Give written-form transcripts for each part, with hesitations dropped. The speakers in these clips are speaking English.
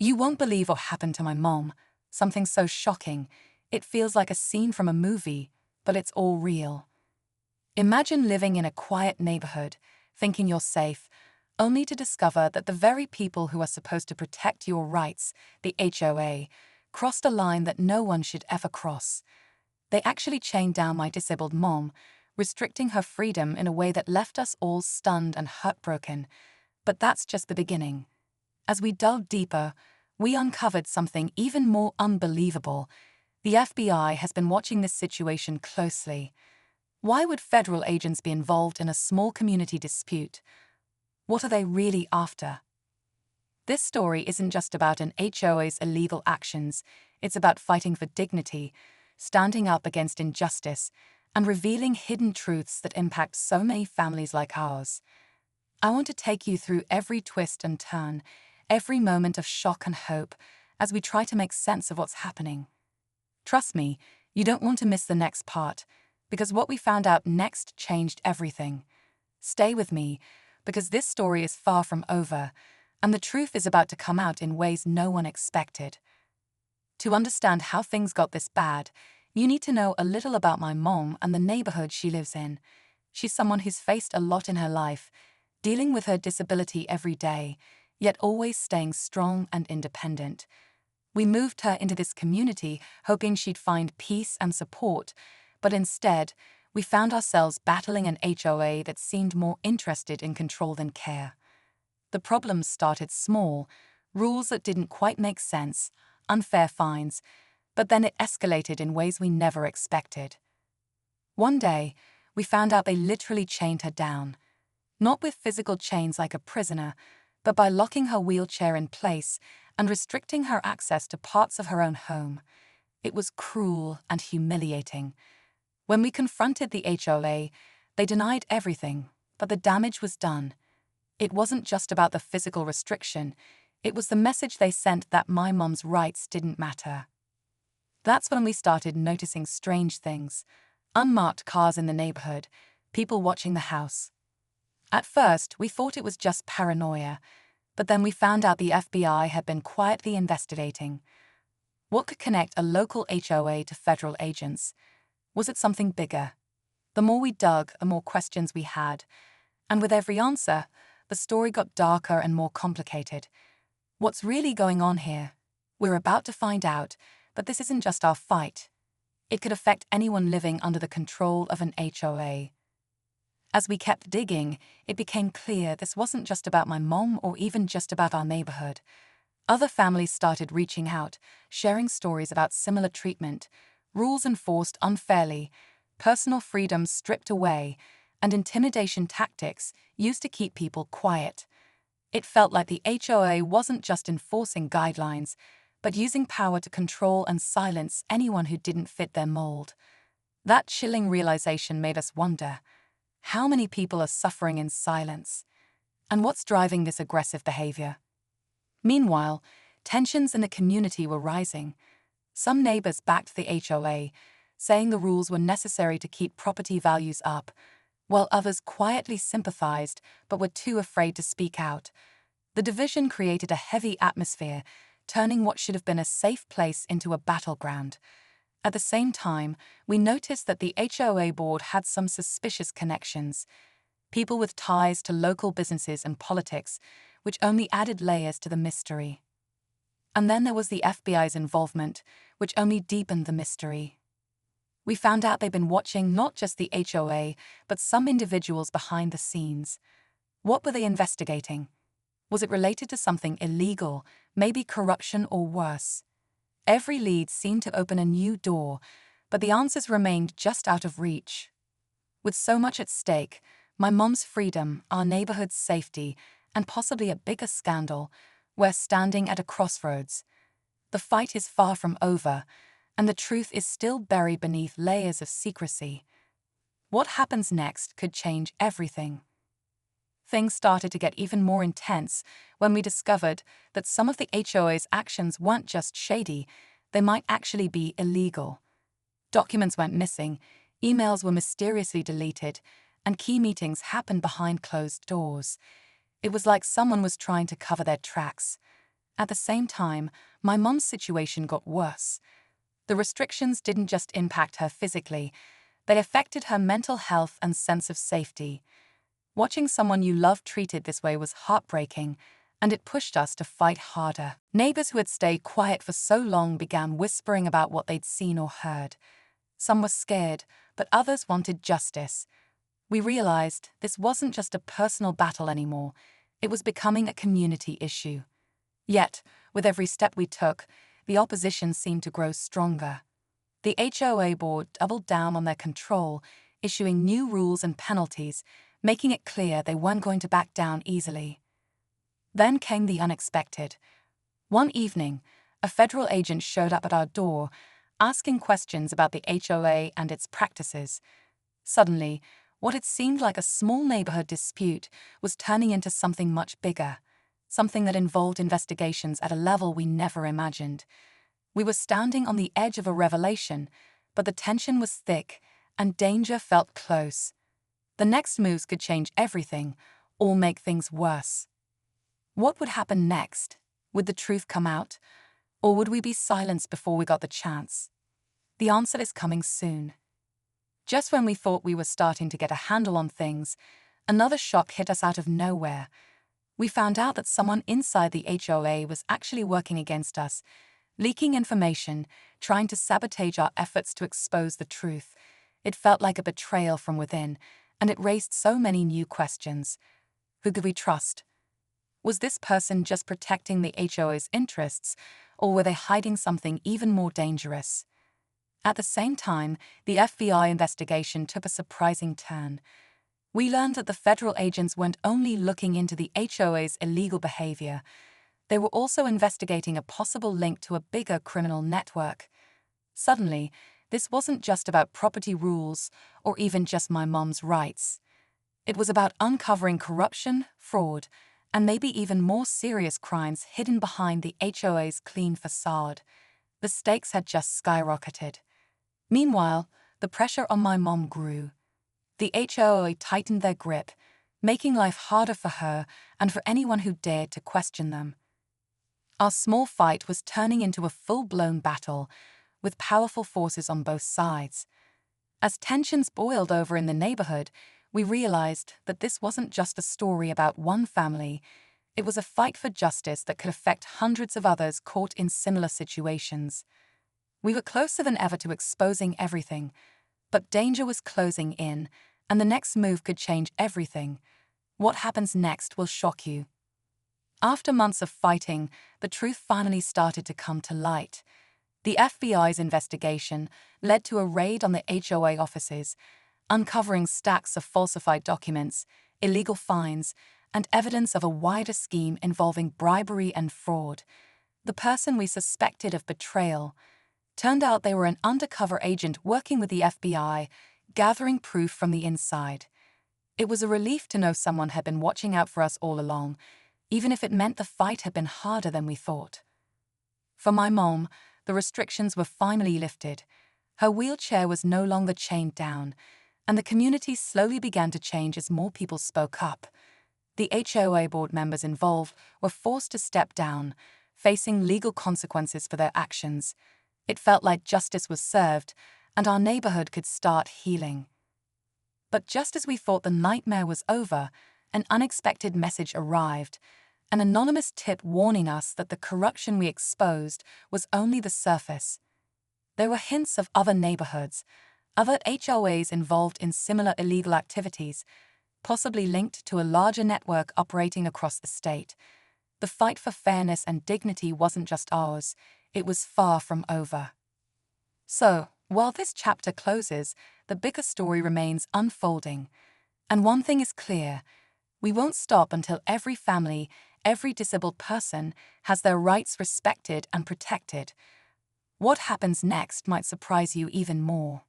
You won't believe what happened to my mom. Something so shocking. It feels like a scene from a movie, but it's all real. Imagine living in a quiet neighborhood, thinking you're safe, only to discover that the very people who are supposed to protect your rights, the HOA, crossed a line that no one should ever cross. They actually chained down my disabled mom, restricting her freedom in a way that left us all stunned and heartbroken. But that's just the beginning. As we delved deeper, we uncovered something even more unbelievable. The FBI has been watching this situation closely. Why would federal agents be involved in a small community dispute? What are they really after? This story isn't just about an HOA's illegal actions, it's about fighting for dignity, standing up against injustice, and revealing hidden truths that impact so many families like ours. I want to take you through every twist and turn, every moment of shock and hope, as we try to make sense of what's happening. Trust me, you don't want to miss the next part, because what we found out next changed everything. Stay with me, because this story is far from over, and the truth is about to come out in ways no one expected. To understand how things got this bad, you need to know a little about my mom and the neighborhood she lives in. She's someone who's faced a lot in her life, dealing with her disability every day, yet always staying strong and independent. We moved her into this community hoping she'd find peace and support, but instead, we found ourselves battling an HOA that seemed more interested in control than care. The problems started small, rules that didn't quite make sense, unfair fines, but then it escalated in ways we never expected. One day, we found out they literally chained her down. Not with physical chains like a prisoner, but by locking her wheelchair in place and restricting her access to parts of her own home. It was cruel and humiliating. When we confronted the HOA, they denied everything, but the damage was done. It wasn't just about the physical restriction, it was the message they sent that my mom's rights didn't matter. That's when we started noticing strange things. Unmarked cars in the neighborhood, people watching the house. At first, we thought it was just paranoia, but then we found out the FBI had been quietly investigating. What could connect a local HOA to federal agents? Was it something bigger? The more we dug, the more questions we had. And with every answer, the story got darker and more complicated. What's really going on here? We're about to find out, but this isn't just our fight. It could affect anyone living under the control of an HOA. As we kept digging, it became clear this wasn't just about my mom or even just about our neighborhood. Other families started reaching out, sharing stories about similar treatment, rules enforced unfairly, personal freedoms stripped away, and intimidation tactics used to keep people quiet. It felt like the HOA wasn't just enforcing guidelines, but using power to control and silence anyone who didn't fit their mold. That chilling realization made us wonder, how many people are suffering in silence? And what's driving this aggressive behavior? Meanwhile, tensions in the community were rising. Some neighbors backed the HOA, saying the rules were necessary to keep property values up, while others quietly sympathized but were too afraid to speak out. The division created a heavy atmosphere, turning what should have been a safe place into a battleground. At the same time, we noticed that the HOA board had some suspicious connections. People with ties to local businesses and politics, which only added layers to the mystery. And then there was the FBI's involvement, which only deepened the mystery. We found out they'd been watching not just the HOA, but some individuals behind the scenes. What were they investigating? Was it related to something illegal, maybe corruption or worse? Every lead seemed to open a new door, but the answers remained just out of reach. With so much at stake, my mom's freedom, our neighborhood's safety, and possibly a bigger scandal, we're standing at a crossroads. The fight is far from over, and the truth is still buried beneath layers of secrecy. What happens next could change everything. Things started to get even more intense when we discovered that some of the HOA's actions weren't just shady, they might actually be illegal. Documents went missing, emails were mysteriously deleted, and key meetings happened behind closed doors. It was like someone was trying to cover their tracks. At the same time, my mom's situation got worse. The restrictions didn't just impact her physically, they affected her mental health and sense of safety. Watching someone you love treated this way was heartbreaking, and it pushed us to fight harder. Neighbors who had stayed quiet for so long began whispering about what they'd seen or heard. Some were scared, but others wanted justice. We realized this wasn't just a personal battle anymore, it was becoming a community issue. Yet, with every step we took, the opposition seemed to grow stronger. The HOA board doubled down on their control, issuing new rules and penalties, making it clear they weren't going to back down easily. Then came the unexpected. One evening, a federal agent showed up at our door, asking questions about the HOA and its practices. Suddenly, what had seemed like a small neighborhood dispute was turning into something much bigger, something that involved investigations at a level we never imagined. We were standing on the edge of a revelation, but the tension was thick and danger felt close. The next moves could change everything, or make things worse. What would happen next? Would the truth come out? Or would we be silenced before we got the chance? The answer is coming soon. Just when we thought we were starting to get a handle on things, another shock hit us out of nowhere. We found out that someone inside the HOA was actually working against us, leaking information, trying to sabotage our efforts to expose the truth. It felt like a betrayal from within, and it raised so many new questions. Who could we trust? Was this person just protecting the HOA's interests, or were they hiding something even more dangerous? At the same time, the FBI investigation took a surprising turn. We learned that the federal agents weren't only looking into the HOA's illegal behavior, they were also investigating a possible link to a bigger criminal network. Suddenly, this wasn't just about property rules or even just my mom's rights. It was about uncovering corruption, fraud, and maybe even more serious crimes hidden behind the HOA's clean facade. The stakes had just skyrocketed. Meanwhile, the pressure on my mom grew. The HOA tightened their grip, making life harder for her and for anyone who dared to question them. Our small fight was turning into a full-blown battle, with powerful forces on both sides. As tensions boiled over in the neighborhood, we realized that this wasn't just a story about one family. It was a fight for justice that could affect hundreds of others caught in similar situations. We were closer than ever to exposing everything, but danger was closing in, and the next move could change everything. What happens next will shock you. After months of fighting, the truth finally started to come to light. The FBI's investigation led to a raid on the HOA offices, uncovering stacks of falsified documents, illegal fines, and evidence of a wider scheme involving bribery and fraud. The person we suspected of betrayal turned out they were an undercover agent working with the FBI, gathering proof from the inside. It was a relief to know someone had been watching out for us all along, even if it meant the fight had been harder than we thought. For my mom, the restrictions were finally lifted. Her wheelchair was no longer chained down, and the community slowly began to change as more people spoke up. The HOA board members involved were forced to step down, facing legal consequences for their actions. It felt like justice was served, and our neighborhood could start healing. But just as we thought the nightmare was over, an unexpected message arrived, an anonymous tip warning us that the corruption we exposed was only the surface. There were hints of other neighborhoods, other HOAs involved in similar illegal activities, possibly linked to a larger network operating across the state. The fight for fairness and dignity wasn't just ours, it was far from over. So, while this chapter closes, the bigger story remains unfolding. And one thing is clear, we won't stop until every family, every disabled person has their rights respected and protected. What happens next might surprise you even more.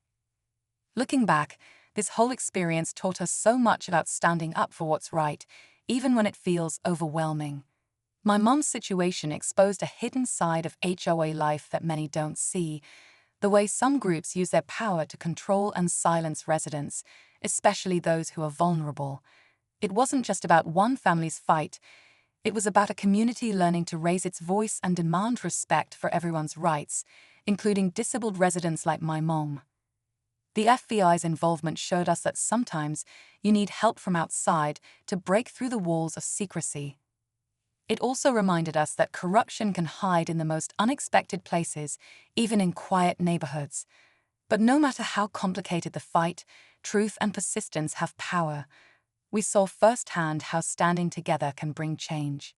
Looking back, this whole experience taught us so much about standing up for what's right, even when it feels overwhelming. My mom's situation exposed a hidden side of HOA life that many don't see, the way some groups use their power to control and silence residents, especially those who are vulnerable. It wasn't just about one family's fight, It was about a community learning to raise its voice and demand respect for everyone's rights, including disabled residents like my mom. The FBI's involvement showed us that sometimes you need help from outside to break through the walls of secrecy. It also reminded us that corruption can hide in the most unexpected places, even in quiet neighborhoods. But no matter how complicated the fight, truth and persistence have power. We saw firsthand how standing together can bring change.